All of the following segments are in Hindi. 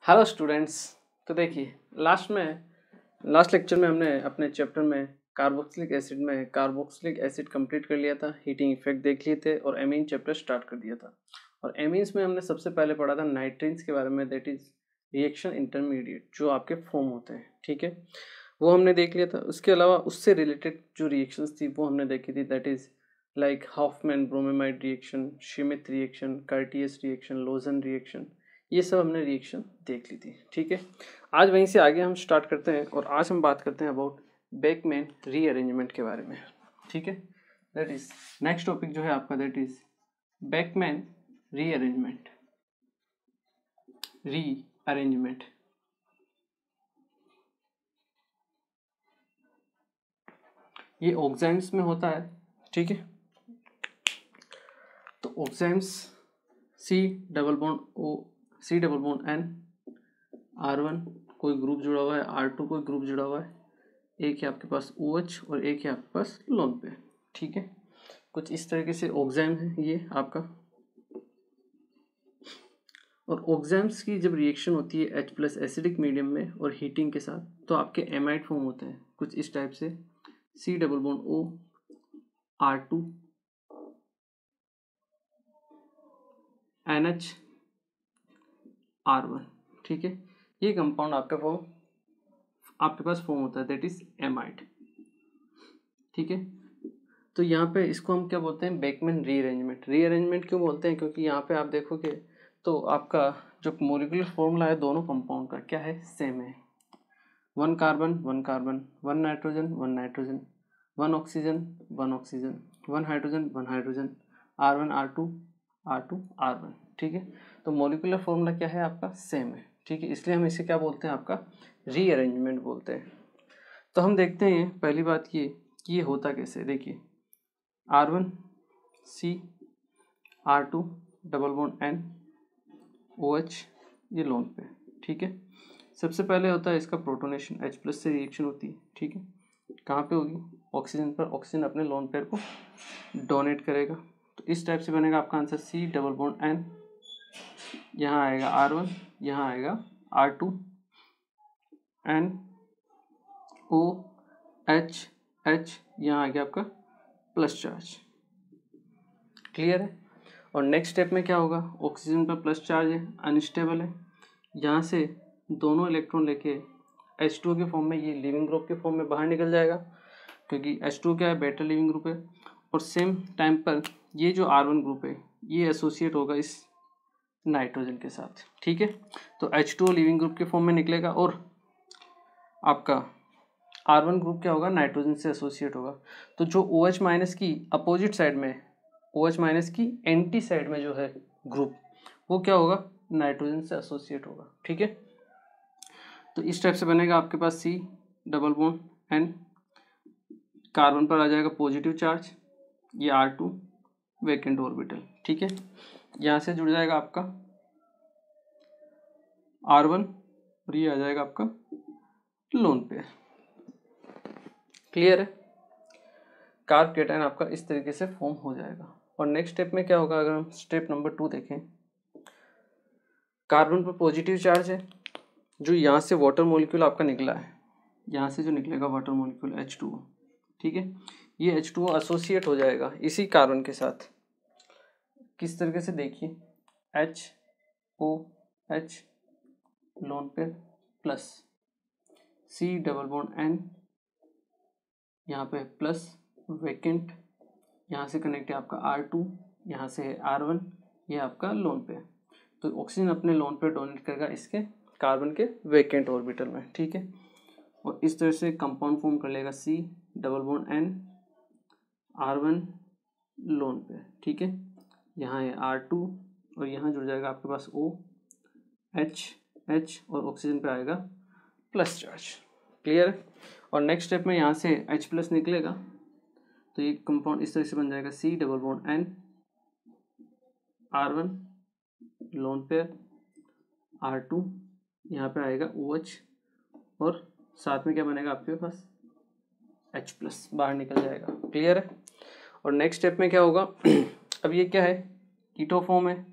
Hello students. तो देखिए लास्ट लेक्चर में हमने अपने चैप्टर में कार्बोक्सिलिक एसिड कंप्लीट कर लिया था, हीटिंग इफेक्ट देख लिए थे और एमीन चैप्टर स्टार्ट कर दिया था। और एमीन्स में हमने सबसे पहले पढ़ा था नाइट्रीन्स के बारे में, दैट इज रिएक्शन इंटरमीडिएट जो आपके फॉर्म होते हैं, ठीक है, वो हमने देख लिया था। उसके अलावा उससे रिलेटेड जो रिएक्शंस थी वो हमने देखी थी, that is like Hoffmann bromamide reaction, Schmidt reaction, Curtius reaction, Lossen reaction, ये सब हमने रिएक्शन देख ली थी, ठीक है। आज वहीं से आगे हम स्टार्ट करते हैं और आज हम बात करते हैं अबाउट बेकमैन रीअरेंजमेंट के बारे में, ठीक है। दैट इज नेक्स्ट टॉपिक जो है आपका, दैट इज बेकमैन रीअरेंजमेंट। ये ऑक्साइड्स में होता है, ठीक है। तो oxides C double bond N, R1 कोई ग्रुप जुड़ा हुआ है, R2 कोई ग्रुप जुड़ा हुआ है, एक है आपके पास OH और एक है आपके पास लोन पे, ठीक है। कुछ इस तरीके से ऑक्साइड है ये आपका। और ऑक्साइड्स की जब रिएक्शन होती है H+ एसिडिक मीडियम में और हीटिंग के साथ, तो आपके एमाइड फॉर्म होते हैं कुछ इस टाइप से, C double bond O, R2 NH, R1, ठीक है। ये कंपाउंड आपके पास फॉर्म होता है, दैट इज एमाइड, ठीक है। तो यहाँ पे इसको हम क्या बोलते हैं, बेकमैन रीअरेंजमेंट। रीअरेंजमेंट क्यों बोलते हैं, क्योंकि यहाँ पे आप देखोगे तो आपका जो मॉलिक्यूलर फॉर्मूला है दोनों कंपाउंड का क्या है, सेम है। 1 carbon 1 carbon, 1 nitrogen 1 nitrogen, 1 oxygen 1 oxygen, 1 hydrogen 1 hydrogen, R1 R2 R2 R1, ठीक है। तो मॉलिक्यूलर फॉर्मूला क्या है आपका, सेम है, ठीक है। इसलिए हम इसे क्या बोलते हैं, आपका रीअरेंजमेंट बोलते हैं। तो हम देखते हैं पहली बात ये कि ये होता कैसे। देखिए R1 C, R2 double bond N, OH, ये लोन पे, ठीक है। सबसे पहले होता है इसका प्रोटोनेशन, H+ से रिएक्शन होती है, ठीक है। कहाँ पे होगी, ऑक्सीजन पर। ऑक्सीजन अपने लोन पेयर को डोनेट करेगा, तो इस टाइप से बनेगा आपका answer C double bond N, यहाँ आएगा R1, यहाँ आएगा R2, N O H H, यहाँ आ गया आपका प्लस चार्ज, क्लियर है। और नेक्स्ट स्टेप में क्या होगा, ऑक्सीजन पर प्लस चार्ज है, अनस्टेबल है, यहाँ से दोनों इलेक्ट्रॉन लेके H2 के फॉर्म में, ये लिविंग ग्रुप के फॉर्म में बाहर निकल जाएगा, क्योंकि H2 क्या है, बेटर लिविंग ग्रुप है। और सेम टाइम पर ये जो R1 ग्रुप है ये एसोसिएट होगा इस नाइट्रोजन के साथ, ठीक है। तो H2 लिविंग ग्रुप के फॉर्म में निकलेगा और आपका R1 ग्रुप क्या होगा, नाइट्रोजन से एसोसिएट होगा। तो जो OH माइनस की अपोजिट साइड में, OH माइनस की एंटी साइड में जो है ग्रुप, वो क्या होगा, नाइट्रोजन से एसोसिएट होगा, ठीक है। तो इस टाइप से बनेगा आपके पास C double bond N, carbon पर आ जाएगा पॉजिटिव चार्ज, ये R2 वैकेंट ऑर्बिटल, ठीक है। यहाँ से जुड़ जाएगा आपका R1 और ये आ जाएगा आपका लोन पेयर, क्लियर है। कार्ब केटायन आपका इस तरीके से फॉर्म हो जाएगा। और नेक्स्ट स्टेप में क्या होगा, अगर हम स्टेप नंबर 2 देखें, कार्बन पर पॉजिटिव चार्ज है, जो यहाँ से वाटर मॉलिक्यूल आपका निकला है, यहाँ से जो निकलेगा वाटर मॉलिक्यूल H2O, ठीक है। ये H2O एसोसिएट हो जाएगा इसी कार्बन के साथ, किस तरीके से, देखिए HOH lone pair plus C double bond N, यहाँ पे प्लस वैकेंट, यहाँ से कनेक्ट है आपका R2, यहाँ से है R1, ये आपका लोन पे। तो ऑक्सीजन अपने लोन पे डोनेट करेगा इसके कार्बन के वैकेंट ऑर्बिटल में, ठीक है। और इस तरह से कंपाउंड फॉर्म कर लेगा C double bond N, R1 loan पे, ठीक है। यहाँ है R2 और यहाँ जुड़ जाएगा आपके पास OH और ऑक्सीजन पे आएगा प्लस चार्ज, क्लियर है। और नेक्स्ट स्टेप में यहाँ से H+ निकलेगा, तो ये कंपाउंड इस तरह से बन जाएगा C double bond N, R1 lone pair, R2, यहाँ पे आएगा OH और साथ में क्या बनेगा आपके पास H+ बाहर निकल जाएगा, क्लियर है। और नेक्स्ट स्टेप में क्या होगा अब ये क्या है, कीटो फॉर्म है,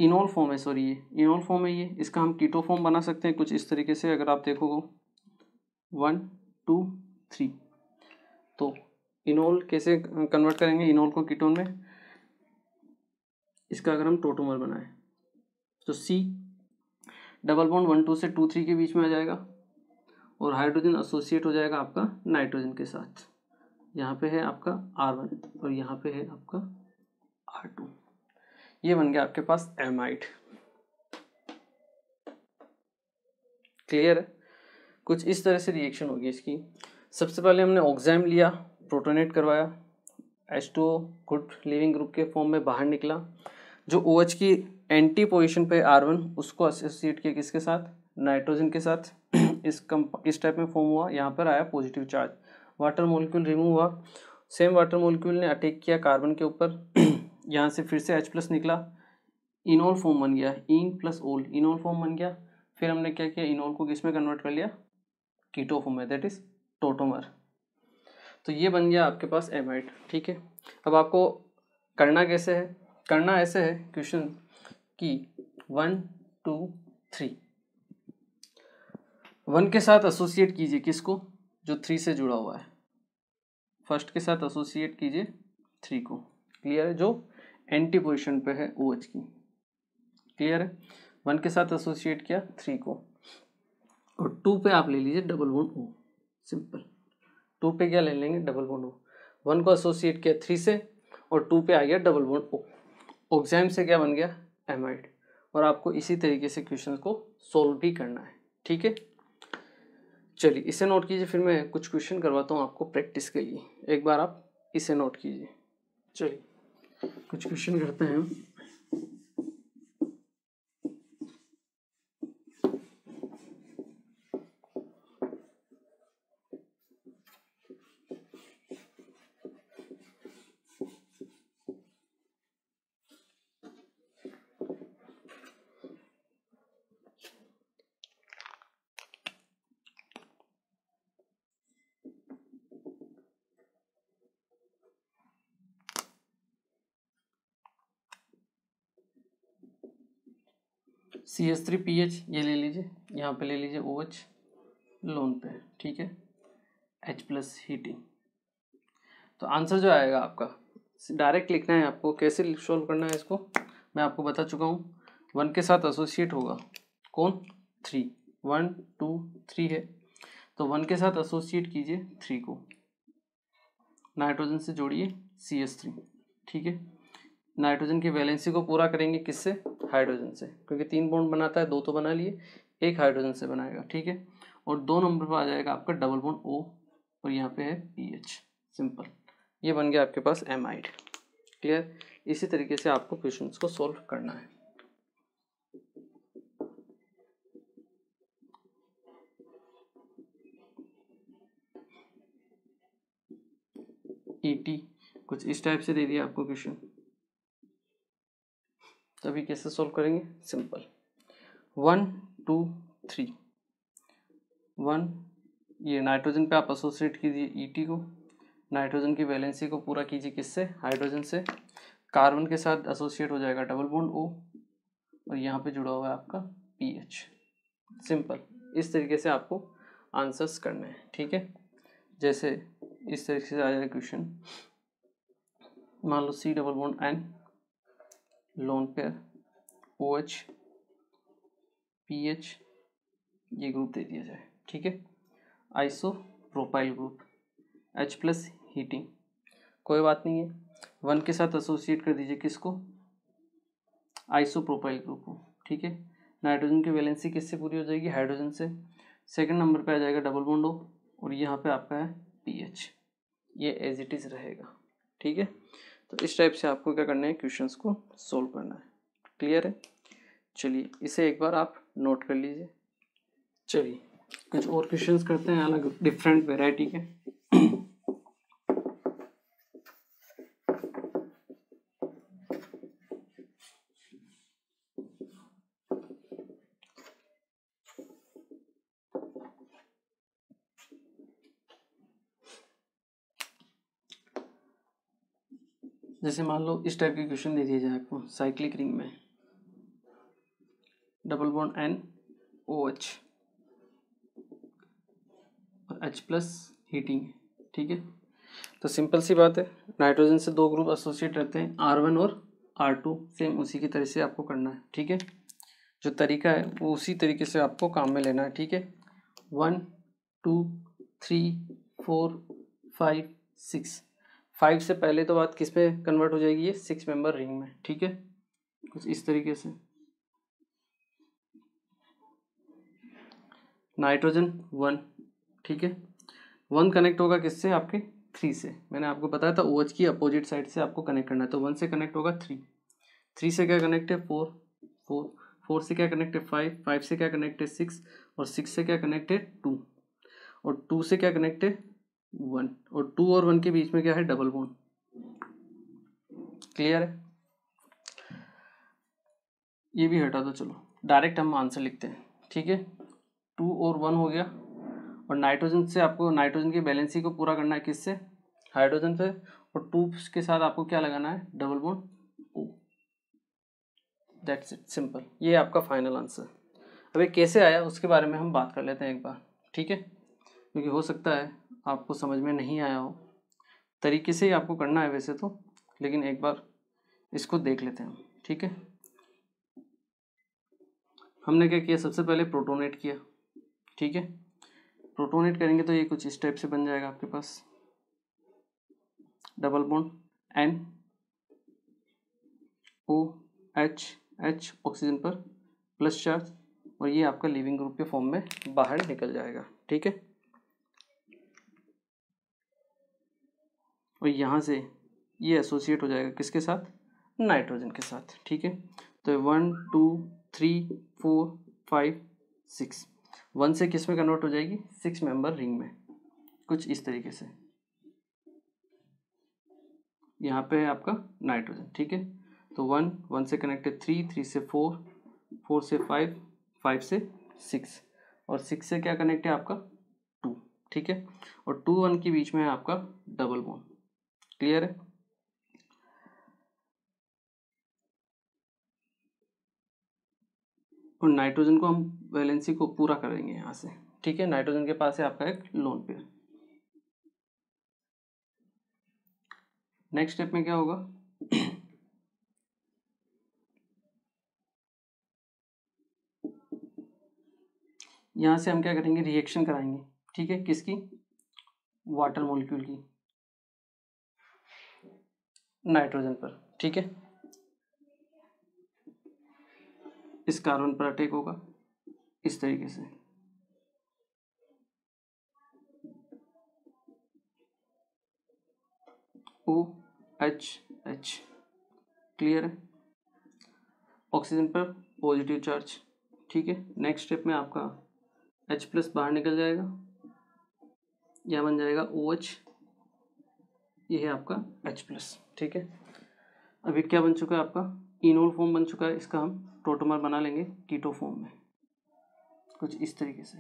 इनोल फॉर्म है, सॉरी ये इनोल फॉर्म है, ये इसका हम कीटो फॉर्म बना सकते हैं कुछ इस तरीके से। अगर आप देखोगे 1 2 3, तो इनोल कैसे कन्वर्ट करेंगे इनोल को कीटोन में, इसका अगर हम टोटोमर बनाए तो C डबल बॉन्ड 1 2 से 2 3 के बीच में आ जाएगा और हाइड्रोजन एसोसिएट हो जाएगा आपका नाइट्रोजन के साथ। यहाँ पे है आपका R1 और यहाँ पे है आपका R2। ये बन गया आपके पास एमाइड। क्लियर है? कुछ इस तरह से रिएक्शन होगी इसकी। सबसे पहले हमने ऑक्साइम लिया, प्रोटोनेट करवाया, H2O गुड लिविंग ग्रुप के फॉर्म में बाहर निकला। जो OH की एंटी पोजीशन पे R1 उसको एसोसिएट किया किसके साथ, नाइट्रोजन के साथ। इस टाइप में फॉर्म हुआ, यहाँ पर आया positive charge, water molecule remove हुआ, सेम वाटर मॉलिक्यूल ने अटैक किया कार्बन के ऊपर, यहाँ से फिर से H+ निकला, इनोल फॉर्म बन गया, इन प्लस ओल इनोल फॉर्म बन गया। फिर हमने क्या किया, इनोल को किस में कन्वर्ट कर लिया, कीटो फॉर्म में, दैट इज टोटोमर। तो ये बन गया आपके पास एमाइड। ठीक है, अब आपको करना कैसे है, करना ऐसे है क्वेश्चन कि 1 2 3 1 के साथ एसोसिएट कीजिए किसको, जो 3 से जुड़ा हुआ है, फर्स्ट के साथ एसोसिएट कीजिए 3 को। क्लियर है? जो एंटी पोजिशन पे है OH की। क्लियर है? 1 के साथ एसोसिएट किया 3 को, और 2 पे आप ले लीजिए डबल बॉन्ड O, सिंपल। 2 पे क्या ले लेंगे, डबल बॉन्ड O। 1 को एसोसिएट किया 3 से और 2 पे आ गया डबल बॉन्ड O। ऑक्साइम से क्या बन गया, एमाइड। और आपको इसी तरीके से क्वेश्चन को सोल्व भी करना है। ठीक है, चलिए इसे नोट कीजिए, फिर मैं कुछ क्वेश्चन करवाता हूँ आपको प्रैक्टिस के लिए। एक बार आप इसे नोट कीजिए। चलिए कुछ क्वेश्चन करते हैं हम। CH3PH ये ले लीजिए, यहाँ पे ले लीजिए OH लोन पे। ठीक है, H+ हीटिंग। तो आंसर जो आएगा आपका डायरेक्ट लिखना है आपको। कैसे सॉल्व करना है इसको मैं आपको बता चुका हूँ। 1 के साथ एसोसिएट होगा कौन, 3, 1 2 3 है, तो 1 के साथ एसोसिएट कीजिए 3 को, नाइट्रोजन से जोड़िए CH3। ठीक है, नाइट्रोजन की वैलेंसी को पूरा करेंगे किससे, हाइड्रोजन से, क्योंकि 3 बॉन्ड बनाता है, 2 तो बना लिए, 1 हाइड्रोजन से बनाएगा। ठीक है, और 2 नंबर पर आ जाएगा आपका डबल बॉन्ड O और यहाँ पे है PH, सिंपल। ये बन गया आपके पास एमाइड। क्लियर? इसी तरीके से आपको क्वेश्चंस को सॉल्व करना है। ET कुछ इस टाइप से दे दिया आपको क्वेश्चन, तभी कैसे सॉल्व करेंगे, सिंपल। 1 2 3 1, ये नाइट्रोजन पे आप एसोसिएट कीजिए ET को, नाइट्रोजन की वैलेंसी को पूरा कीजिए किससे, हाइड्रोजन से, कार्बन के साथ एसोसिएट हो जाएगा डबल बॉन्ड O और यहाँ पे जुड़ा हुआ है आपका PH, सिंपल। इस तरीके से आपको आंसर्स करने हैं। ठीक है, जैसे इस तरीके से आ जाए क्वेश्चन, मान लो C double bond N lone pair OH PH ये ग्रुप दे दिया जाए। ठीक है, iso propyl group, H+ heating, कोई बात नहीं है, 1 के साथ एसोसिएट कर दीजिए किसको, आइसो प्रोपाइल ग्रुप को। ठीक है, नाइट्रोजन की वैलेंसी किससे पूरी हो जाएगी, हाइड्रोजन से, सेकंड नंबर पे आ जाएगा डबल बॉन्ड O और यहाँ पे आपका है PH, ये एज इट इज रहेगा। ठीक है, तो इस टाइप से आपको क्या करना है, क्वेश्चंस को सोल्व करना है। क्लियर है? चलिए इसे एक बार आप नोट कर लीजिए। चलिए कुछ और क्वेश्चंस करते हैं अलग डिफरेंट वेराइटी के। जैसे मान लो इस टाइप के क्वेश्चन दे दिया जाए आपको साइक्लिक रिंग में, डबल बॉन्ड NOH और H प्लस हीटिंग है, ठीक है। तो सिंपल सी बात है, नाइट्रोजन से दो ग्रुप एसोसिएट रहते हैं, R1 और R2, सेम उसी की तरह से आपको करना है, ठीक है। जो तरीका है वो उसी तरीके से आपको काम में लेना है, ठीक है। 1 2 3 4 5 6, 5 से पहले तो बात किस पे कन्वर्ट हो जाएगी, ये 6 मेंबर रिंग में, ठीक है। कुछ इस तरीके से नाइट्रोजन 1, ठीक है। 1 कनेक्ट होगा किससे, आपके 3 से। मैंने आपको बताया था OH की अपोजिट साइड से आपको कनेक्ट करना है, तो 1 से कनेक्ट होगा 3 से क्या कनेक्ट है 4 से क्या कनेक्ट है 5 से क्या कनेक्ट है 6 और 6 से क्या कनेक्ट है 2 और 2 से क्या कनेक्ट है 1 और 2 और 1 के बीच में क्या है, डबल बॉन्ड। क्लियर है, ये भी हटा दो। चलो डायरेक्ट हम आंसर लिखते हैं, ठीक है। 2 और 1 हो गया, और नाइट्रोजन से आपको नाइट्रोजन की बैलेंसी को पूरा करना है किससे, हाइड्रोजन पे, और 2 के साथ आपको क्या लगाना है, double bond O। That's it, simple. ये आपका फाइनल आंसर। अब ये कैसे आया उसके बारे में हम बात कर लेते हैं एक बार, ठीक है, क्योंकि हो सकता है आपको समझ में नहीं आया हो। तरीके से ही आपको करना है वैसे तो, लेकिन एक बार इसको देख लेते हैं हम, ठीक है। हमने क्या किया, सबसे पहले प्रोटोनेट किया, ठीक है। प्रोटोनेट करेंगे तो ये कुछ इस टाइप से बन जाएगा आपके पास, डबल बॉन्ड NOH ऑक्सीजन पर प्लस चार्ज, और ये आपका लिविंग ग्रुप के फॉर्म में बाहर निकल जाएगा, ठीक है। और यहाँ से ये एसोसिएट हो जाएगा किसके साथ, नाइट्रोजन के साथ, ठीक है। तो 1 2 3 4 5 6, 1 से किस में कन्वर्ट हो जाएगी, 6 मेंबर रिंग में, कुछ इस तरीके से। यहाँ पे है आपका नाइट्रोजन, ठीक है। तो 1 से कनेक्टेड 3 से 4 से 5 से 6 और 6 से क्या कनेक्ट है आपका 2, ठीक है। और 2 1 के बीच में है आपका डबल बॉन्ड। क्लियर है, और नाइट्रोजन को हम वैलेंसी को पूरा करेंगे यहाँ से, ठीक है। नाइट्रोजन के पास है आपका एक लोन पेयर। नेक्स्ट स्टेप में क्या होगा, यहाँ से हम क्या करेंगे, रिएक्शन कराएंगे, ठीक है। किसकी, वाटर मॉलिक्यूल की नाइट्रोजन पर, ठीक है। इस कार्बन पर अटैक होगा इस तरीके से, OH। क्लियर है, ऑक्सीजन पर पॉजिटिव चार्ज, ठीक है। नेक्स्ट स्टेप में आपका H प्लस बाहर निकल जाएगा, यह बन जाएगा OH, ये है आपका H प्लस, ठीक है। अभी क्या बन चुका है आपका, इनोल फॉर्म बन चुका है, इसका हम टोटोमर बना लेंगे कीटो फॉर्म में, कुछ इस तरीके से,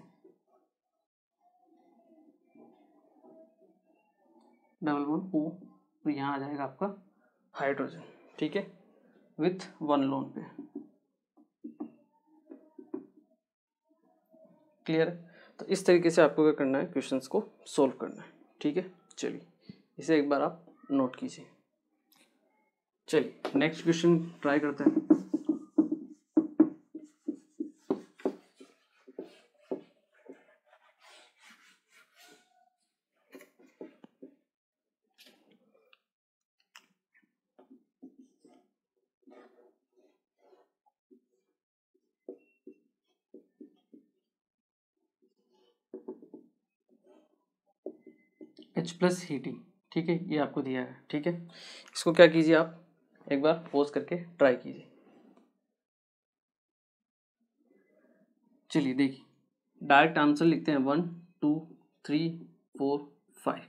डबल बॉन्ड O, तो यहाँ आ जाएगा आपका हाइड्रोजन, ठीक है, विथ 1 लोन पे। क्लियर है, तो इस तरीके से आपको क्या करना है, क्वेश्चंस को सोल्व करना है, ठीक है। चलिए इसे एक बार आप नोट कीजिए। चलिए नेक्स्ट क्वेश्चन ट्राई करते हैं। H प्लस हीटिंग, ठीक है, ये आपको दिया है, ठीक है। इसको क्या कीजिए, आप एक बार पॉज करके ट्राई कीजिए। चलिए देखिए, डायरेक्ट आंसर लिखते हैं 1 2 3 4 5,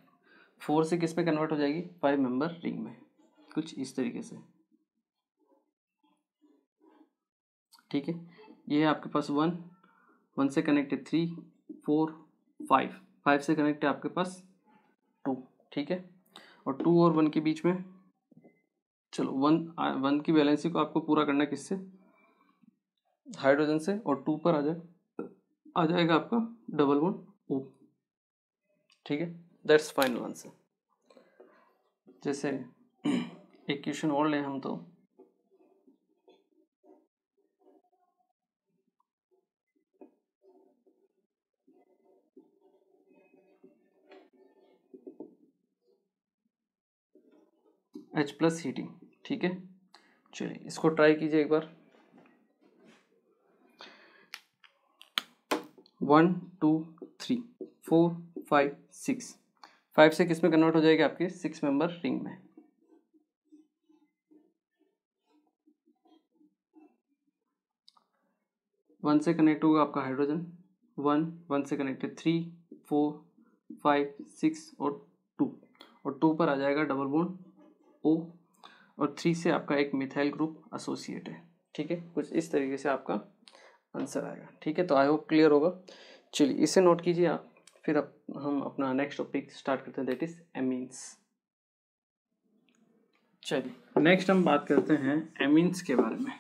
4 से किस में कन्वर्ट हो जाएगी, 5 मेंबर रिंग में, कुछ इस तरीके से, ठीक है। ये है आपके पास 1 से कनेक्टेड 3 4 5 से कनेक्ट है आपके पास 2, ठीक है। और 2 और 1 के बीच में, चलो 1 की बैलेंसी को आपको पूरा करना है किससे, हाइड्रोजन से और 2 पर आ जाएगा आपका डबल बॉन्ड O। ठीक है, दैट्स फाइनल आंसर। जैसे एक क्वेश्चन और लें हम तो H+ हीटिंग। ठीक है, चलिए इसको ट्राई कीजिए एक बार। 1 2 3 4 5 6, 5 से किस में कन्वर्ट हो जाएगी आपके 6 मेंबर रिंग में। 1 से कनेक्ट होगा आपका हाइड्रोजन, 1 से कनेक्ट है 3 4 5 6 और 2, और 2 पर आ जाएगा डबल बॉन्ड O, और 3 से आपका एक मिथाइल ग्रुप एसोसिएट है। ठीक है, कुछ इस तरीके से आपका आंसर आएगा। ठीक है, तो आई होप क्लियर होगा। चलिए इसे नोट कीजिए आप, फिर हम अपना नेक्स्ट टॉपिक स्टार्ट करते हैं, दैट इज एमीन्स। चलिए नेक्स्ट हम बात करते हैं एमीन्स के बारे में।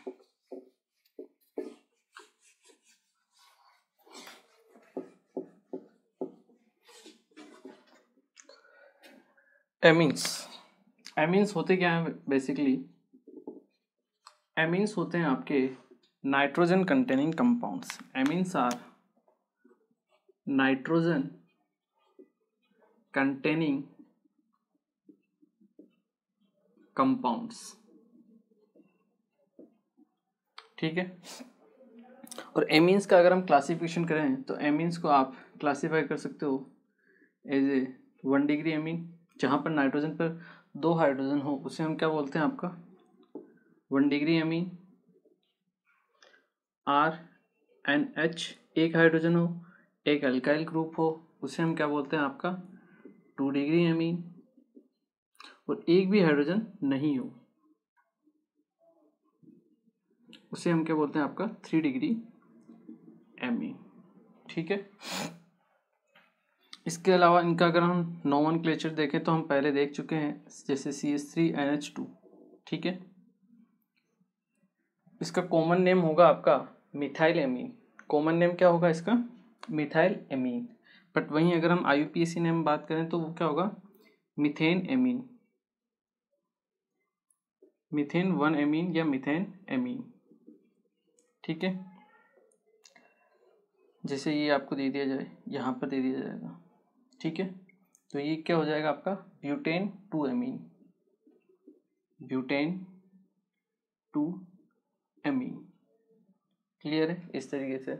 एमीन्स होते क्या है बेसिकली? एमीन्स होते हैं आपके nitrogen containing compounds. Amines are nitrogen containing compounds. ठीक है, और एमीन्स का अगर हम क्लासिफिकेशन करें तो एमीन्स को आप क्लासीफाई कर सकते हो एज ए 1 डिग्री एमीन, जहाँ पर नाइट्रोजन पर 2 हाइड्रोजन हो उसे हम क्या बोलते हैं आपका 1 डिग्री एमीन। RNH एक हाइड्रोजन हो, एक अल्काइल ग्रुप हो, उसे हम क्या बोलते हैं आपका 2 डिग्री एमीन, और एक भी हाइड्रोजन नहीं हो उसे हम क्या बोलते हैं आपका 3 डिग्री एमीन। ठीक है, इसके अलावा इनका अगर हम नोमेनक्लेचर देखें तो हम पहले देख चुके हैं, जैसे CH3NH2। ठीक है, इसका कॉमन नेम होगा आपका मिथाइल एमीन। कॉमन नेम क्या होगा इसका? Methyl amine. बट वहीं अगर हम IUPAC नेम बात करें तो वो क्या होगा? मिथेन एमीन, मिथेन 1 एमीन या मिथेन एमीन। ठीक है, जैसे ये आपको दे दिया जाए, यहाँ पर दे दिया जाएगा। ठीक है, तो ये क्या हो जाएगा आपका butane 2 amine, butane 2 amine. Clear है? इस तरीके से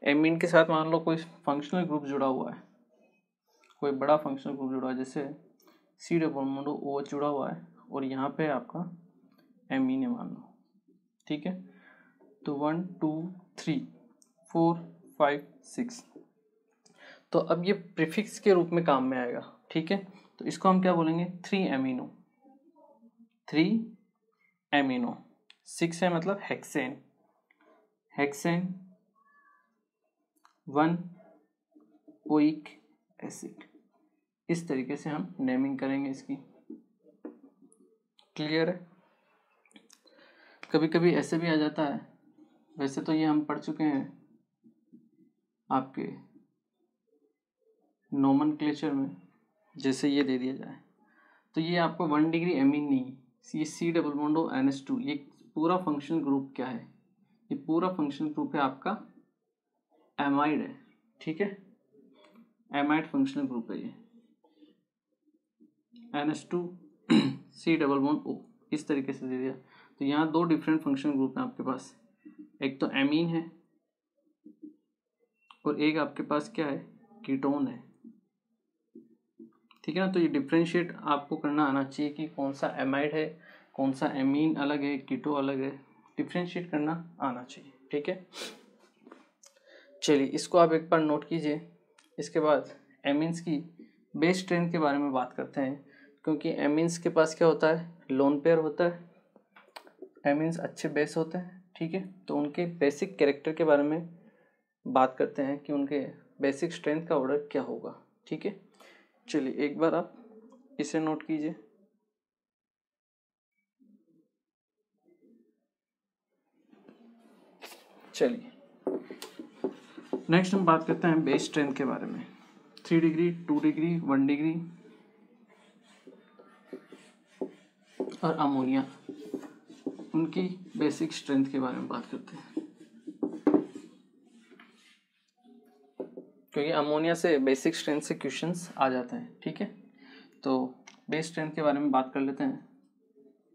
एमीन के साथ मान लो कोई फंक्शनल ग्रुप जुड़ा हुआ है, कोई बड़ा फंक्शनल ग्रुप जुड़ा है, जैसे C≡OH जुड़ा हुआ है और यहाँ पे आपका एमीन है मान लो। ठीक है, तो 1 2 3 4 5 6, तो अब ये प्रीफिक्स के रूप में काम में आएगा। ठीक है, तो इसको हम क्या बोलेंगे 3 एमिनो, 6 है मतलब हेक्सेन, हेक्सेन 1 ओइक एसिड। इस तरीके से हम नेमिंग करेंगे इसकी। क्लियर है? कभी कभी ऐसे भी आ जाता है, वैसे तो ये हम पढ़ चुके हैं आपके नोमेनक्लेचर में, जैसे ये दे दिया जाए तो ये आपको 1 डिग्री एमीन नहीं, ये C≡NH2, ये पूरा फंक्शनल ग्रुप क्या है? ये पूरा फंक्शनल ग्रुप है आपका एमाइड है। ठीक है, एमाइड फंक्शनल ग्रुप है ये, NH2 C≡O, इस तरीके से दे दिया। तो यहाँ 2 डिफरेंट फंक्शनल ग्रुप हैं आपके पास, एक तो एमीन है और एक आपके पास क्या है कीटोन है। ठीक है ना, तो ये डिफ्रेंशिएट आपको करना आना चाहिए कि कौन सा एमाइड है, कौन सा एमीन अलग है, कीटो अलग है, डिफ्रेंशिएट करना आना चाहिए। ठीक है, चलिए इसको आप एक बार नोट कीजिए। इसके बाद एमीन्स की बेस स्ट्रेंथ के बारे में बात करते हैं, क्योंकि एमीन्स के पास क्या होता है लोन पेयर होता है, एमीन्स अच्छे बेस होते हैं। ठीक है, तो उनके बेसिक कैरेक्टर के बारे में बात करते हैं कि उनके बेसिक स्ट्रेंथ का ऑर्डर क्या होगा। ठीक है, चलिए एक बार आप इसे नोट कीजिए। चलिए नेक्स्ट हम बात करते हैं बेस स्ट्रेंथ के बारे में। 3 डिग्री, 2 डिग्री, 1 डिग्री और अमोनिया, उनकी बेसिक स्ट्रेंथ के बारे में बात करते हैं, क्योंकि अमोनिया से बेसिक स्ट्रेंथ से क्वेश्चंस आ जाते हैं। ठीक है, तो बेस स्ट्रेंथ के बारे में बात कर लेते हैं।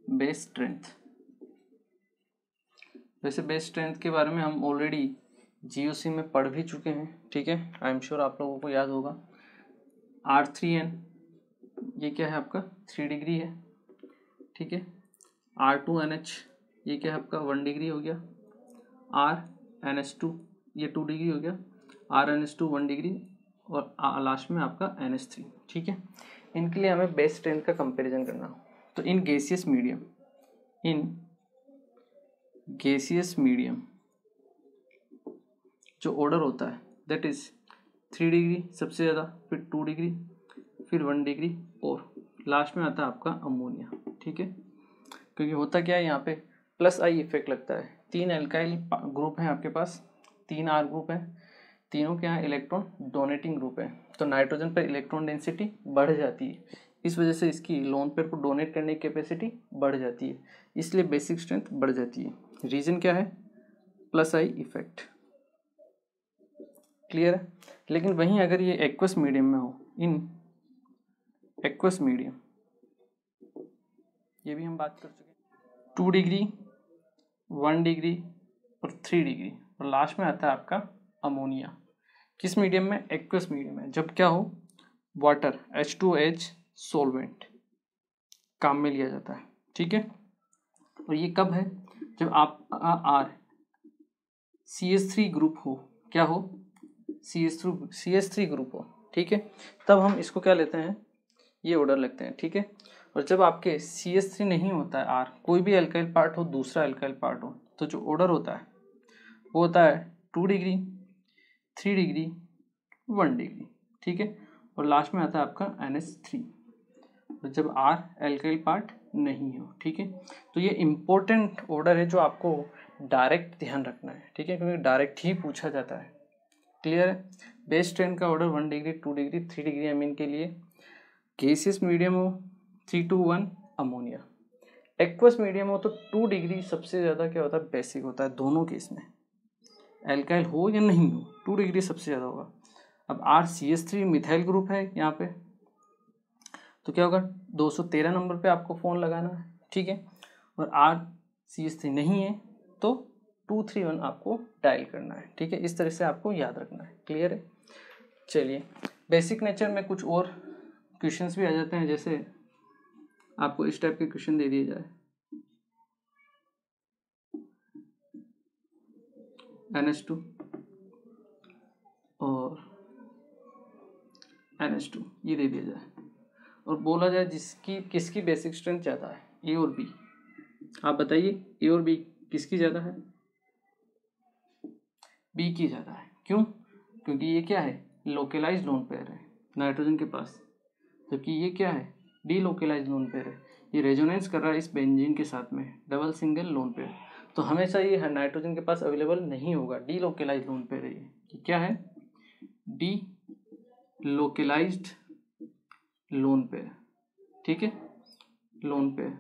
बेस स्ट्रेंथ, वैसे बेस स्ट्रेंथ के बारे में हम ऑलरेडी जीओसी में पढ़ भी चुके हैं। ठीक है, आई एम श्योर आप लोगों को याद होगा। R3N ये क्या है आपका 3 डिग्री है। ठीक है, R2NH ये क्या है आपका 1 डिग्री हो गया। RNH2 ये 2 डिग्री हो गया। RNH2 1 डिग्री और लास्ट में आपका NH3। ठीक है, इनके लिए हमें बेस स्ट्रेंथ का कंपैरिजन करना हो तो इन गैसियस मीडियम जो ऑर्डर होता है दैट इज 3 डिग्री सबसे ज़्यादा, फिर 2 डिग्री, फिर 1 डिग्री और लास्ट में आता है आपका अमोनिया। ठीक है, क्योंकि होता क्या है यहाँ पे प्लस आई इफेक्ट लगता है। 3 एल्काइल ग्रुप हैं आपके पास, 3 R ग्रुप हैं, तीनों के यहाँ इलेक्ट्रॉन डोनेटिंग ग्रुप है, तो नाइट्रोजन पर इलेक्ट्रॉन डेंसिटी बढ़ जाती है, इस वजह से इसकी लोन पेयर को डोनेट करने की कैपेसिटी बढ़ जाती है, इसलिए बेसिक स्ट्रेंथ बढ़ जाती है। रीजन क्या है? Plus I effect. क्लियर है? लेकिन वहीं अगर ये एक्वस मीडियम में हो, इन एक्वस मीडियम, ये भी हम बात कर चुके हैं, 2 डिग्री, 1 डिग्री और 3 डिग्री और लास्ट में आता है आपका अमोनिया। किस मीडियम में? एक्वस मीडियम में। जब क्या हो, वाटर H2H सॉल्वेंट काम में लिया जाता है। ठीक है, और ये कब है? जब आप R CH3 ग्रुप हो, क्या हो? CH3 ग्रुप हो। ठीक है, तब हम इसको क्या लेते हैं? ये ऑर्डर लगते हैं। ठीक है, और जब आपके CH3 नहीं होता है R, कोई भी एल्काइल पार्ट हो, दूसरा एल्काइल पार्ट हो, तो जो ऑर्डर होता है वो होता है 2 डिग्री, 3 डिग्री, 1 डिग्री। ठीक है, और लास्ट में आता है आपका NH3, जब R एल्काइल पार्ट नहीं हो। ठीक है, तो ये इंपॉर्टेंट ऑर्डर है जो आपको डायरेक्ट ध्यान रखना है। ठीक है, क्योंकि डायरेक्ट ही पूछा जाता है। क्लियर है? बेस स्ट्रेंथ का order 1 degree, 2 degree, 3 degree amine के लिए, गैसियस मीडियम हो 3 to 1 अमोनिया, एक्वस मीडियम हो तो 2 डिग्री सबसे ज़्यादा क्या होता है? बेसिक होता है। दोनों केस में एल्काइल हो या नहीं हो, 2 डिग्री सबसे ज़्यादा होगा। अब RCH3 मिथाइल ग्रुप है यहाँ पे, तो क्या होगा? 213 नंबर पे आपको फ़ोन लगाना है। ठीक है, और RCH3 नहीं है तो 231 आपको डायल करना है। ठीक है, इस तरह से आपको याद रखना है। क्लियर है? चलिए, बेसिक नेचर में कुछ और क्वेश्चंस भी आ जाते हैं, जैसे आपको इस टाइप के क्वेश्चन दे दिए जाए, NH2 और NH2 ये दे दिया जाए और बोला जाए किसकी बेसिक स्ट्रेंथ ज़्यादा है, ए और बी। आप बताइए, ए और बी किसकी ज़्यादा है? बी की ज़्यादा है। क्यों? क्योंकि ये क्या है? लोकलाइज लोन पेयर है नाइट्रोजन के पास, जबकि ये क्या है? डी लोकलाइज लोन पेयर है। ये रेजोनेंस कर रहा है इस बेंजीन के साथ में, डबल सिंगल लोन पेयर, तो हमेशा ये नाइट्रोजन के पास अवेलेबल नहीं होगा। डी लोकलाइज लोन पेयर है ये क्या है? Delocalised lone pair. ठीक है, लोन पेयर,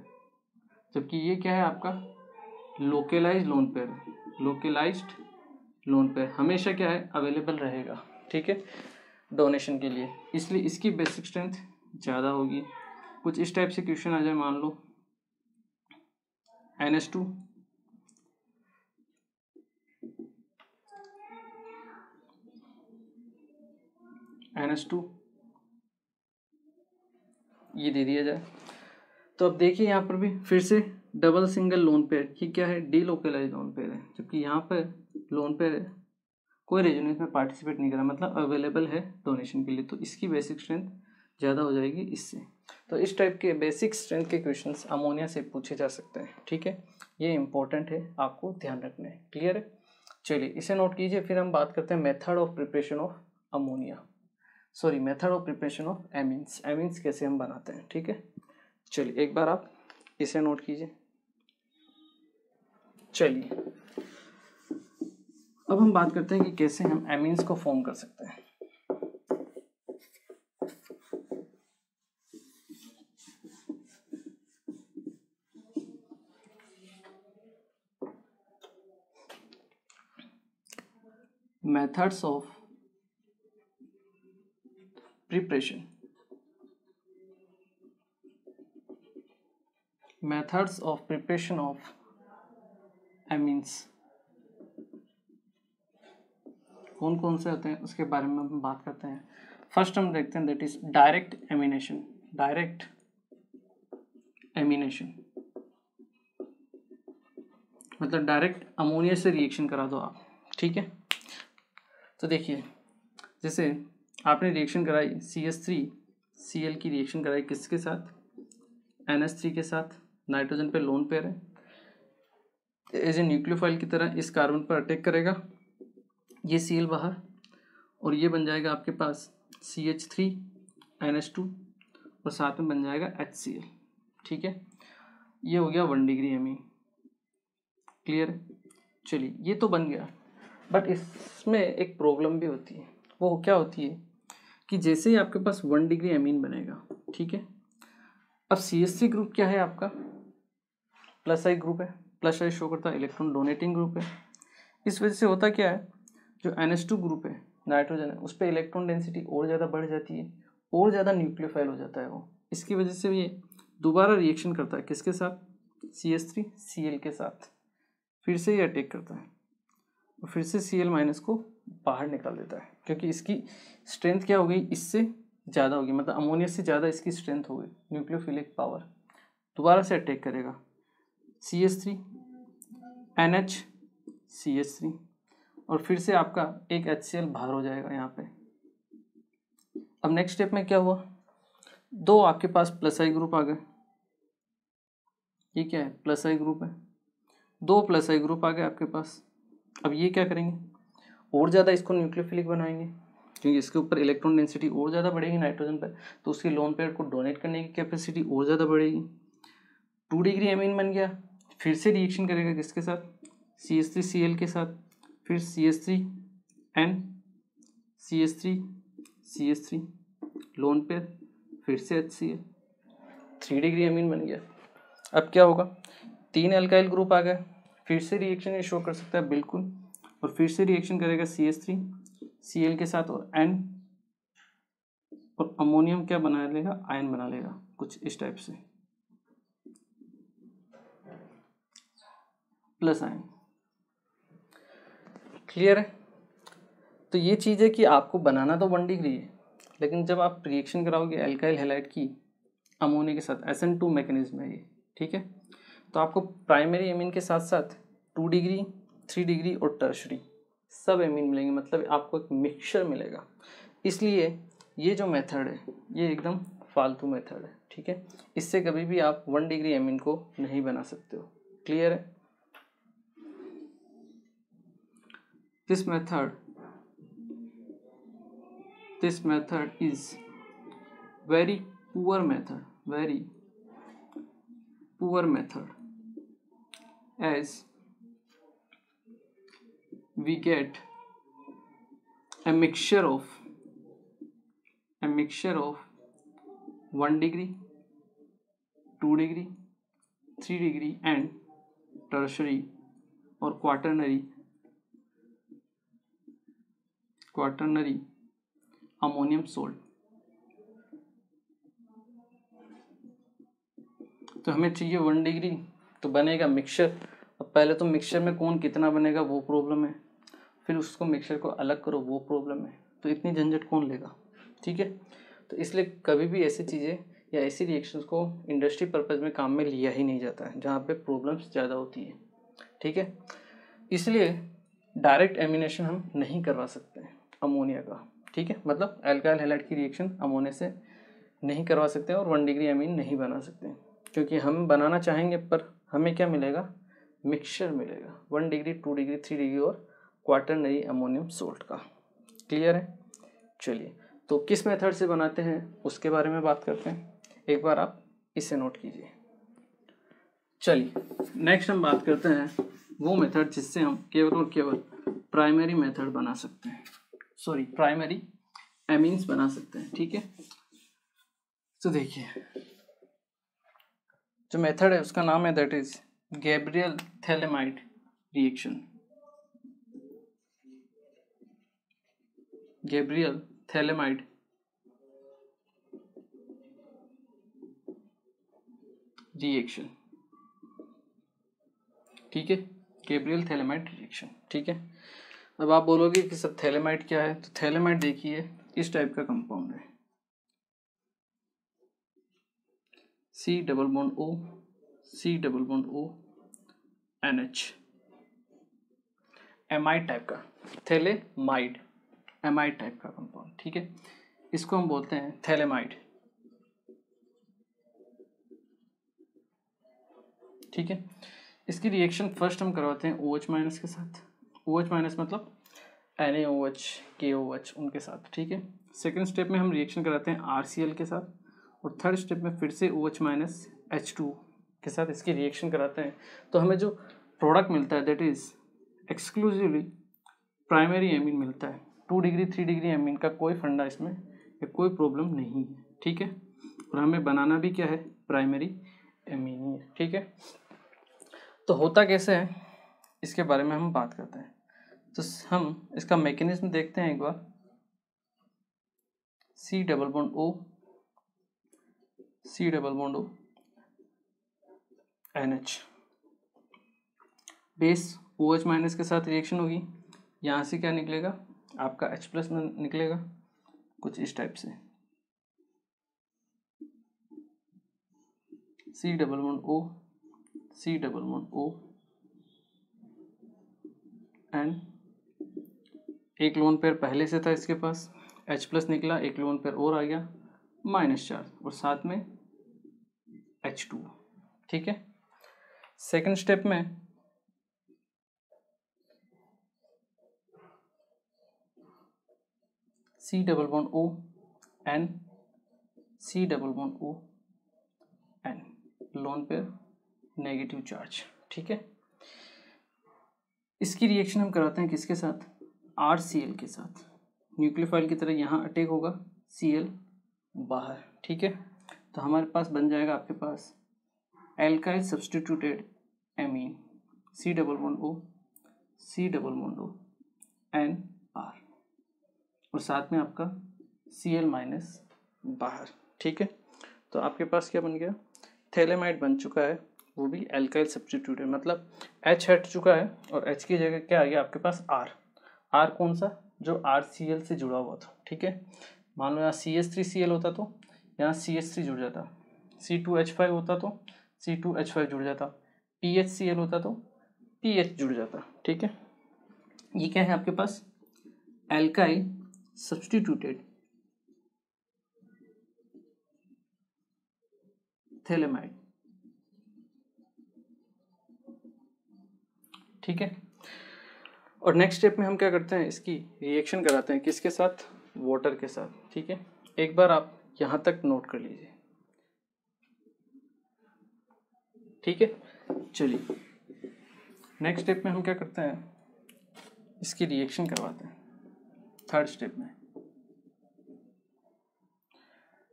जबकि ये क्या है आपका? Localised lone pair. Localised lone pair हमेशा क्या है? अवेलेबल रहेगा। ठीक है, डोनेशन के लिए, इसलिए इसकी बेसिक स्ट्रेंथ ज़्यादा होगी। कुछ इस टाइप से क्वेश्चन आ जाए, मान लो NH2 ये दे दिया जाए, तो अब देखिए यहाँ पर भी फिर से डबल सिंगल लोन पेयर, ये क्या है? डी लोकलाइज लोन पेयर है, जबकि यहाँ पर लोन पेयर है, कोई रेजोनेंस में पार्टिसिपेट नहीं करा, मतलब अवेलेबल है डोनेशन के लिए, तो इसकी बेसिक स्ट्रेंथ ज़्यादा हो जाएगी इससे। तो इस टाइप के बेसिक स्ट्रेंथ के क्वेश्चंस अमोनिया से पूछे जा सकते हैं। ठीक है, ये इंपॉर्टेंट है, आपको ध्यान रखना है। क्लियर है? चलिए, इसे नोट कीजिए। फिर हम बात करते हैं method of preparation of ammonia, sorry method of preparation of amines. Amines कैसे हम बनाते हैं। ठीक है, चलिए एक बार आप इसे नोट कीजिए। चलिए, अब हम बात करते हैं कि कैसे हम एमीन्स को फॉर्म कर सकते हैं। Methods of preparation, methods of preparation of amines कौन कौन से होते हैं उसके बारे में हम बात करते हैं। फर्स्ट हम देखते हैं that is direct amination. Direct amination मतलब डायरेक्ट अमोनिया से रिएक्शन करा दो आप, ठीक है। तो देखिए जैसे आपने रिएक्शन कराई CH3Cl की रिएक्शन कराई किसके साथ, NH3 के साथ, नाइट्रोजन पे लोन पेयर है, एज ए न्यूक्लियोफाइल की तरह इस कार्बन पर अटैक करेगा, ये Cl बाहर और ये बन जाएगा आपके पास CH3NH2 और साथ में बन जाएगा HCl, ठीक है। ये हो गया 1 डिग्री एमी, क्लियर। चलिए ये तो बन गया, बट इसमें एक प्रॉब्लम भी होती है। वो क्या होती है कि जैसे ही आपके पास 1 डिग्री एमीन बनेगा, ठीक है, अब CH3 ग्रुप क्या है आपका, प्लस आई ग्रुप है, प्लस आई शो करता है, इलेक्ट्रॉन डोनेटिंग ग्रुप है। इस वजह से होता क्या है, जो NH2 ग्रुप है नाइट्रोजन है उस पर इलेक्ट्रॉन डेंसिटी और ज़्यादा बढ़ जाती है, और ज़्यादा न्यूक्लियोफाइल हो जाता है वो। इसकी वजह से ये दोबारा रिएक्शन करता है किसके साथ, CH3Cl के साथ, फिर से ये अटैक करता है और फिर से Cl- को बाहर निकाल देता है, क्योंकि इसकी स्ट्रेंथ क्या हो गई, इससे ज़्यादा होगी, मतलब अमोनिया से ज़्यादा इसकी स्ट्रेंथ हो गई, न्यूक्लियोफिलिक पावर। दोबारा से अटैक करेगा CH3 NH CH3 और फिर से आपका एक HCl बाहर हो जाएगा यहाँ पे। अब नेक्स्ट स्टेप में क्या हुआ, दो आपके पास प्लस आई ग्रुप आ गए, ये क्या है, प्लस आई ग्रुप है, दो प्लस आई ग्रुप आ गए आपके पास। अब ये क्या करेंगे, और ज़्यादा इसको न्यूक्लियोफिलिक बनाएंगे, क्योंकि इसके ऊपर इलेक्ट्रॉन डेंसिटी और ज़्यादा बढ़ेगी नाइट्रोजन पर, तो उसकी लोन पेयर को डोनेट करने की कैपेसिटी और ज़्यादा बढ़ेगी। 2 डिग्री एमीन बन गया, फिर से रिएक्शन करेगा किसके साथ, CH3Cl के साथ, फिर CH3N CH3 लोन पेयर, फिर से HCl, 3 डिग्री एमीन बन गया। अब क्या होगा, 3 एल्काइल ग्रुप आ गए, फिर से रिएक्शन ये शो कर सकता है बिल्कुल, और फिर से रिएक्शन करेगा CH3Cl के साथ और N और अमोनियम क्या बना लेगा, आयन बना लेगा कुछ इस टाइप से, प्लस आयन, क्लियर है। तो ये चीज़ है कि आपको बनाना तो 1 डिग्री है, लेकिन जब आप रिएक्शन कराओगे एल्काइल हैलाइड की अमोनिया के साथ, SN2 मैकेनिज्म है ये, ठीक है, तो आपको प्राइमरी एमीन के साथ साथ 2 डिग्री 3 डिग्री और टर्शरी सब एमीन मिलेंगे, मतलब आपको एक मिक्सचर मिलेगा। इसलिए ये जो मेथड है ये एकदम फालतू मेथड है, ठीक है, इससे कभी भी आप 1 डिग्री एमीन को नहीं बना सकते हो, क्लियर है। This method is very poor method, as we get a mixture of 1 degree, 2 degree, 3 degree and tertiary or quaternary ammonium salt. तो हमें चाहिए 1 डिग्री, तो बनेगा मिक्सचर। अब पहले तो मिक्सचर में कौन कितना बनेगा वो प्रॉब्लम है, फिर उसको मिक्सचर को अलग करो वो प्रॉब्लम है, तो इतनी झंझट कौन लेगा, ठीक है। तो इसलिए कभी भी ऐसी चीज़ें या ऐसी रिएक्शंस को इंडस्ट्री पर्पज़ में काम में लिया ही नहीं जाता है जहाँ पे प्रॉब्लम्स ज़्यादा होती है, ठीक है। इसलिए डायरेक्ट एमिनेशन हम नहीं करवा सकते हैं अमोनिया का, ठीक है, मतलब एल्काइल हैलाइड की रिएक्शन अमोनिया से नहीं करवा सकते और 1 डिग्री एमीन नहीं बना सकते, क्योंकि हम बनाना चाहेंगे पर हमें क्या मिलेगा, मिक्सचर मिलेगा 1 डिग्री 2 डिग्री 3 डिग्री और क्वाटरनरी अमोनियम सोल्ट का, क्लियर है। चलिए तो किस मेथड से बनाते हैं उसके बारे में बात करते हैं, एक बार आप इसे नोट कीजिए। चलिए नेक्स्ट हम बात करते हैं वो मेथड जिससे हम केवल और केवल प्राइमरी मेथड बना सकते हैं, सॉरी प्राइमरी एमीन्स बना सकते हैं। ठीक है, तो देखिए जो मेथड है उसका नाम है that is Gabriel phthalimide reaction. Gabriel phthalimide reaction, ठीक है, गैब्रियल थैलेमाइड रिएक्शन। ठीक है, अब आप बोलोगे कि सर थैलेमाइड क्या है, तो थैलेमाइड देखिए इस टाइप का कंपाउंड है, C double bond O, C double bond O, NH, amide type का, थैलेमाइड एमाइड टाइप का कंपाउंड। ठीक है, इसको हम बोलते हैं थैलेमाइड। ठीक है, इसकी रिएक्शन फर्स्ट हम करवाते हैं OH माइनस के साथ, OH माइनस मतलब NaOH KOH उनके साथ। ठीक है, सेकेंड स्टेप में हम रिएक्शन कराते हैं RCl के साथ, और थर्ड स्टेप में फिर से OH माइनस H2 के साथ इसकी रिएक्शन कराते हैं। तो हमें जो प्रोडक्ट मिलता है that is exclusively primary amine मिलता है। 2 डिग्री 3 डिग्री एमीन का कोई फंडा इसमें या कोई प्रॉब्लम नहीं है। ठीक है, और हमें बनाना भी क्या है, प्राइमरी एमीन ही है। ठीक है, तो होता कैसे है इसके बारे में हम बात करते हैं। तो हम इसका मैकेनिज्म देखते हैं एक बार। C double bond O, C double bond O, NH, base OH minus के साथ रिएक्शन होगी, यहाँ से क्या निकलेगा आपका H प्लस निकलेगा कुछ इस टाइप से, C double bond O, C double bond O, and एक लोन पेयर पहले से था इसके पास, H प्लस निकला, एक लोन पेयर और आ गया -4 और साथ में H2। ठीक है, सेकंड स्टेप में C double bond O N, C double bond O N, lone pair negative charge. ठीक है, इसकी रिएक्शन हम कराते हैं किसके साथ, RCl के साथ। न्यूक्लियोफाइल की तरह यहाँ अटैक होगा, Cl बाहर। ठीक है, तो हमारे पास बन जाएगा आपके पास alkyl substituted amine, C double bond O, C double bond O N R, और साथ में आपका Cl माइनस बाहर। ठीक है, तो आपके पास क्या बन गया, थैलेमाइड बन चुका है, वो भी एल्काइल सब्स्टिट्यूटेड, मतलब H हट चुका है और H की जगह क्या आ गया आपके पास R। R कौन सा, जो RCl से जुड़ा हुआ था। ठीक है, मान लो यहाँ CH3Cl होता तो यहाँ CH3 जुड़ जाता, C2H5 होता तो C2H5 जुड़ जाता, PHCl होता तो PH जुड़ जाता। ठीक है, ये क्या है आपके पास, एल्काइल सब्स्टिट्यूटेड थैलेमाइड। ठीक है, और नेक्स्ट स्टेप में हम क्या करते हैं, इसकी रिएक्शन कराते हैं किसके साथ, वाटर के साथ। ठीक है, एक बार आप यहाँ तक नोट कर लीजिए। ठीक है, चलिए नेक्स्ट स्टेप में हम क्या करते हैं, इसकी रिएक्शन करवाते हैं थर्ड स्टेप में।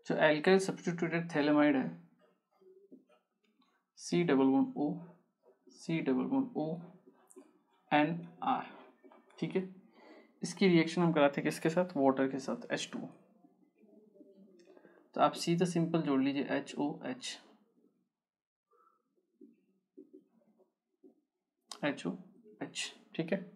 जो एल्काइल सब्स्टिट्यूटेड थैलेमाइड है, C double bond O, C double bond O N R। ठीक है, इसकी रिएक्शन हम कराते हैं किसके साथ, वाटर के साथ, H2। तो आप सीधा सिंपल जोड़ लीजिए HOH, HOH। ठीक है,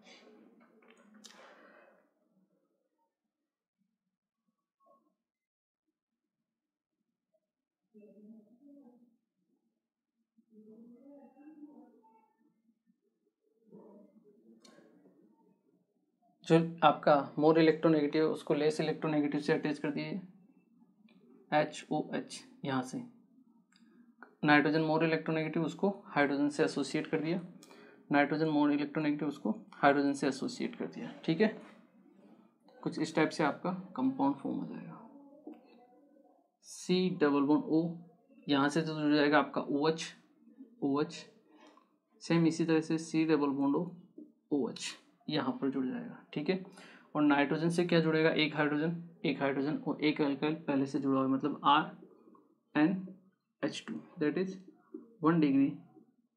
जो आपका मोर इलेक्ट्रोनेगेटिव उसको लेस इलेक्ट्रोनेगेटिव से अटैच कर दिए, HOH, यहाँ से नाइट्रोजन मोर इलेक्ट्रोनेगेटिव उसको हाइड्रोजन से एसोसिएट कर दिया, नाइट्रोजन मोर इलेक्ट्रोनेगेटिव उसको हाइड्रोजन से एसोसिएट कर दिया। ठीक है, कुछ इस टाइप से आपका कंपाउंड फॉर्म हो जाएगा। C डबल बॉन्ड O, यहाँ से तो जुड़ जाएगा आपका OH, OH, सेम इसी तरह से C डबल बॉन्ड OH यहाँ पर जुड़ जाएगा, ठीक है। और नाइट्रोजन से क्या जुड़ेगा, एक हाइड्रोजन और एक अल्काइल पहले से जुड़ा हुआ है, मतलब RnH2 that is 1 degree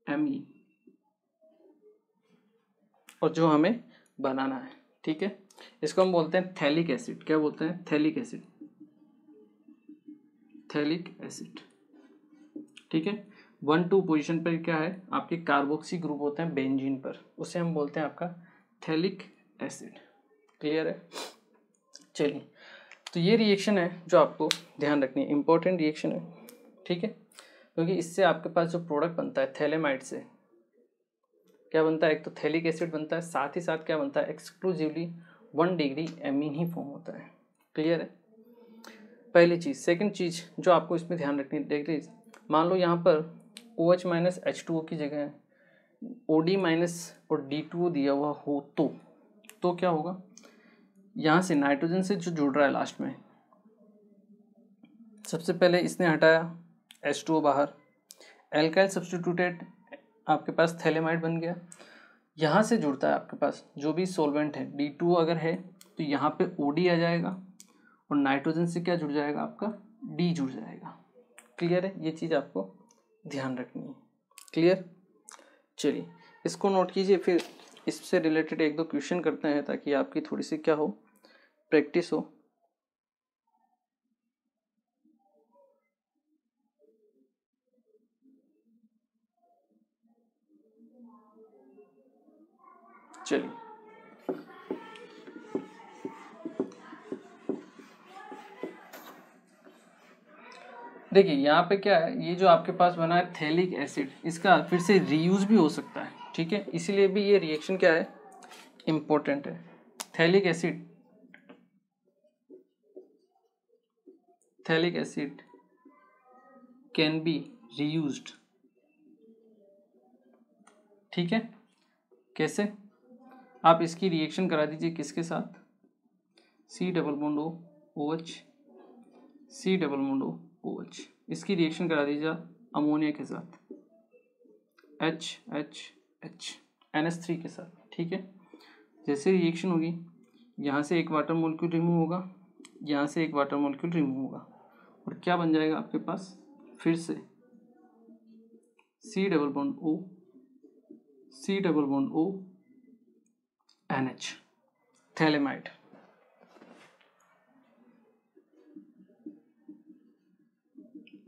Me, और जो हमें बनाना है, ठीक है। इसको हम बोलते हैं थैलिक एसिड। क्या बोलते हैं, थैलिक एसिड, थैलिक एसिड, ठीक है। 1-2 पोजीशन पर क्या है, आपके कार्बोक्सी ग्रुप होते हैं बेंजीन पर, उसे हम बोलते हैं आपका थैलिक एसिड। क्लियर है। चलिए, तो ये रिएक्शन है जो आपको ध्यान रखनी है, इंपॉर्टेंट रिएक्शन है, ठीक है। क्योंकि इससे आपके पास जो प्रोडक्ट बनता है थैलेमाइड से क्या बनता है, एक तो थैलिक एसिड बनता है, साथ ही साथ क्या बनता है, एक्सक्लूसिवली 1 डिग्री एमीन ही फॉर्म होता है। क्लियर है, पहली चीज़। सेकंड चीज़ जो आपको इसमें ध्यान रखनी है, देख लीजिए, मान लो यहाँ पर OH माइनस H2O की जगह OD माइनस और D2O दिया हुआ हो तो क्या होगा, यहाँ से नाइट्रोजन से जो जुड़ रहा है लास्ट में, सबसे पहले इसने हटाया H2O बाहर, एल्काइल सब्स्टिट्यूटेड आपके पास थैलेमाइड बन गया। यहाँ से जुड़ता है आपके पास जो भी सॉल्वेंट है, D2O अगर है तो यहाँ पे OD आ जाएगा और नाइट्रोजन से क्या जुड़ जाएगा, आपका D जुड़ जाएगा। क्लियर है, ये चीज़ आपको ध्यान रखनी है। क्लियर, चलिए इसको नोट कीजिए, फिर इससे रिलेटेड 1-2 क्वेश्चन करते हैं ताकि आपकी थोड़ी सी क्या हो, प्रैक्टिस हो। चलिए, देखिए यहाँ पे क्या है, ये जो आपके पास बना है थैलिक एसिड, इसका फिर से रीयूज भी हो सकता है, ठीक है। इसीलिए भी ये रिएक्शन क्या है, इम्पोर्टेंट है। Phthalic acid can be reused, ठीक है। कैसे, आप इसकी रिएक्शन करा दीजिए किसके साथ, C double bond OH, C double bond OH, इसकी रिएक्शन करा दीजिए अमोनिया के साथ HHH NH3 के साथ, ठीक है। जैसे रिएक्शन होगी, यहाँ से एक वाटर मॉलिक्यूल रिमूव होगा, यहाँ से एक वाटर मॉलिक्यूल रिमूव होगा, और क्या बन जाएगा आपके पास, फिर से C double bond O, C double bond O NH, phthalimide.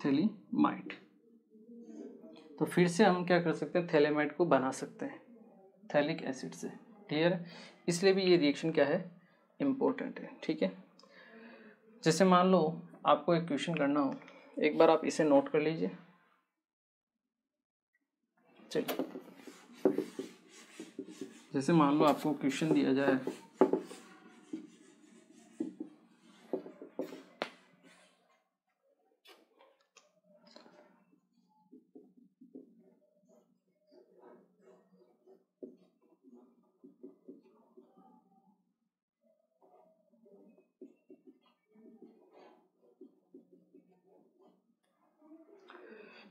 Phthalimide, तो फिर से हम क्या कर सकते हैं, थैलेमाइड को बना सकते हैं थैलिक एसिड से। क्लियर है, इसलिए भी ये रिएक्शन क्या है, इम्पोर्टेंट है, ठीक है। जैसे मान लो आपको एक क्वेश्चन करना हो, एक बार आप इसे नोट कर लीजिए। चलिए, जैसे मान लो आपको क्वेश्चन दिया जाए,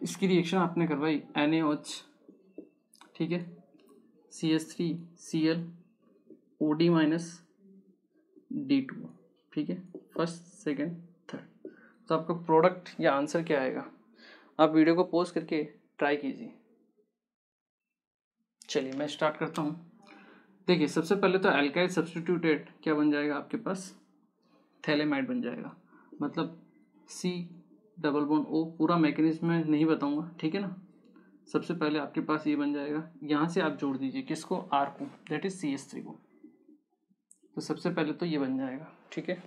इसकी रिएक्शन आपने करवाई NaOH, ठीक है, CH3Cl OD माइनस D2, ठीक है, फर्स्ट सेकंड थर्ड। तो आपका प्रोडक्ट या आंसर क्या आएगा, आप वीडियो को पॉज करके ट्राई कीजिए। चलिए मैं स्टार्ट करता हूँ। देखिए सबसे पहले तो एल्काइल सब्स्टिट्यूटेड क्या बन जाएगा आपके पास, थैलेमाइड बन जाएगा, मतलब C डबल बॉन्ड O, पूरा मैकेनिज्म मैं नहीं बताऊंगा, ठीक है ना। सबसे पहले आपके पास ये बन जाएगा, यहाँ से आप जोड़ दीजिए किसको, R को, दैट इज CH3 को। तो सबसे पहले तो ये बन जाएगा, ठीक है।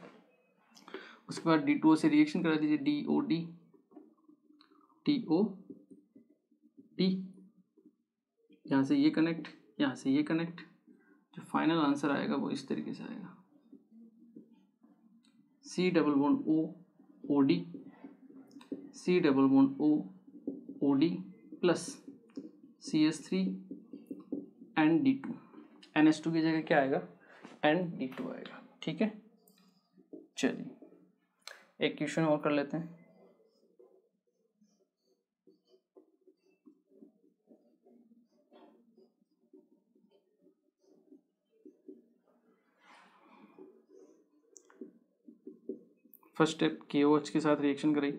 उसके बाद D2O से रिएक्शन करा दीजिए, DOD TOD, यहाँ से ये कनेक्ट, यहाँ से ये कनेक्ट, जो फाइनल आंसर आएगा वो इस तरीके से आएगा, C double bond O OD, C double bond O OD plus CH3 and D2, NH2 की जगह क्या आएगा, ND2 आएगा, ठीक है। चलिए एक क्वेश्चन और कर लेते हैं। फर्स्ट स्टेप KOH के साथ रिएक्शन कराई,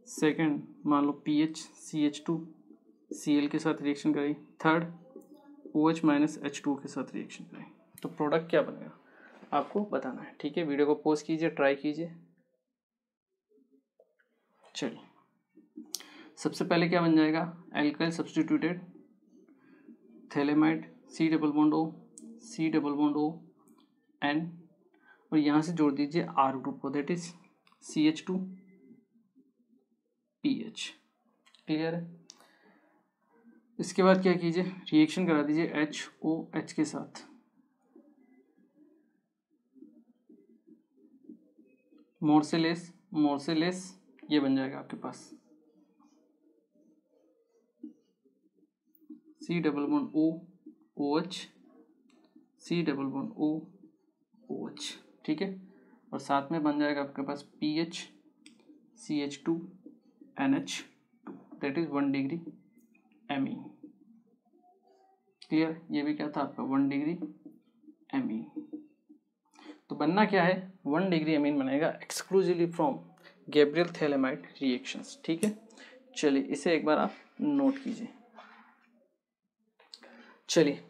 सेकंड मान लो PH CH2Cl के साथ रिएक्शन कराई, थर्ड OH माइनस H2 के साथ रिएक्शन कराई। तो प्रोडक्ट क्या बनेगा आपको बताना है, ठीक है। वीडियो को पॉज कीजिए, ट्राई कीजिए। चलिए, सबसे पहले क्या बन जाएगा, alkyl substituted phthalimide C double bond O N, और यहाँ से जोड़ दीजिए R ग्रुप को, दैट इज CH2PH। क्लियर है। इसके बाद क्या कीजिए, रिएक्शन करा दीजिए HOH के साथ, मोर से लेस ये बन जाएगा आपके पास C double bond O OH C double bond O OH, ठीक है। और साथ में बन जाएगा आपके पास PH CH2 NH2, that is 1 degree amine. Clear, ये भी क्या था आपका 1 डिग्री एमीन। तो बनना क्या है, 1 डिग्री एमीन बनेगा exclusively from Gabriel phthalimide reactions, ठीक है। चलिए इसे एक बार आप नोट कीजिए। चलिए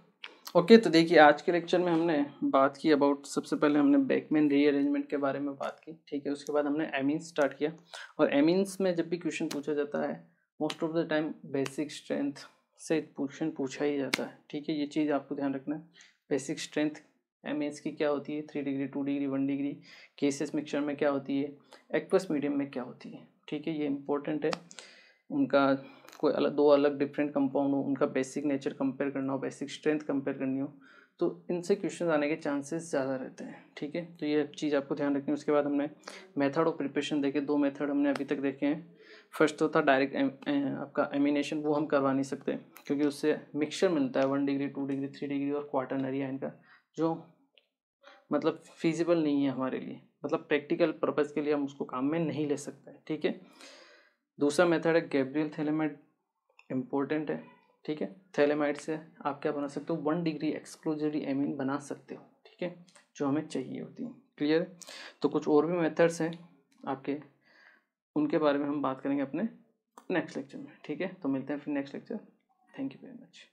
ओके, तो देखिए आज के लेक्चर में हमने बात की अबाउट, सबसे पहले हमने बेकमैन रीअरेंजमेंट के बारे में बात की, ठीक है। उसके बाद हमने एमीन्स स्टार्ट किया, और एमीन्स में जब भी क्वेश्चन पूछा जाता है most of the time basic strength से क्वेश्चन पूछा ही जाता है, ठीक है। ये चीज़ आपको ध्यान रखना है, बेसिक स्ट्रेंथ एमीन्स की क्या होती है, 3 degree 2 degree 1 degree, cases mixture में क्या होती है, एक्वस मीडियम में क्या होती है, ठीक है। ये इंपॉर्टेंट है, उनका कोई दो अलग डिफरेंट कंपाउंड हो, उनका बेसिक नेचर कंपेयर करना हो, बेसिक स्ट्रेंथ कंपेयर करनी हो, तो इनसे क्वेश्चन आने के चांसेस ज़्यादा रहते हैं, ठीक है। तो ये चीज़ आपको ध्यान रखनी है। उसके बाद हमने मेथड ऑफ प्रिपरेशन देखे, 2 मेथड हमने अभी तक देखे हैं। फर्स्ट तो था डायरेक्ट आपका एमिनेशन, वो हम करवा नहीं सकते क्योंकि उससे मिक्सचर मिलता है 1 डिग्री 2 डिग्री 3 डिग्री और क्वाटरनरी आयन का, जो मतलब फिजिबल नहीं है हमारे लिए, मतलब प्रैक्टिकल पर्पज़ के लिए हम उसको काम में नहीं ले सकते, ठीक है। दूसरा मेथड है गैब्रियल थैलेमाइड, इम्पोर्टेंट है, ठीक है। थैलेमाइड से आप क्या बना सकते हो, 1 डिग्री एक्सक्लूसिवली एमीन बना सकते हो, ठीक है, जो हमें चाहिए होती है। क्लियर है। तो कुछ और भी मेथड्स हैं आपके, उनके बारे में हम बात करेंगे अपने नेक्स्ट लेक्चर में, ठीक है। तो मिलते हैं फिर next lecture. Thank you very much.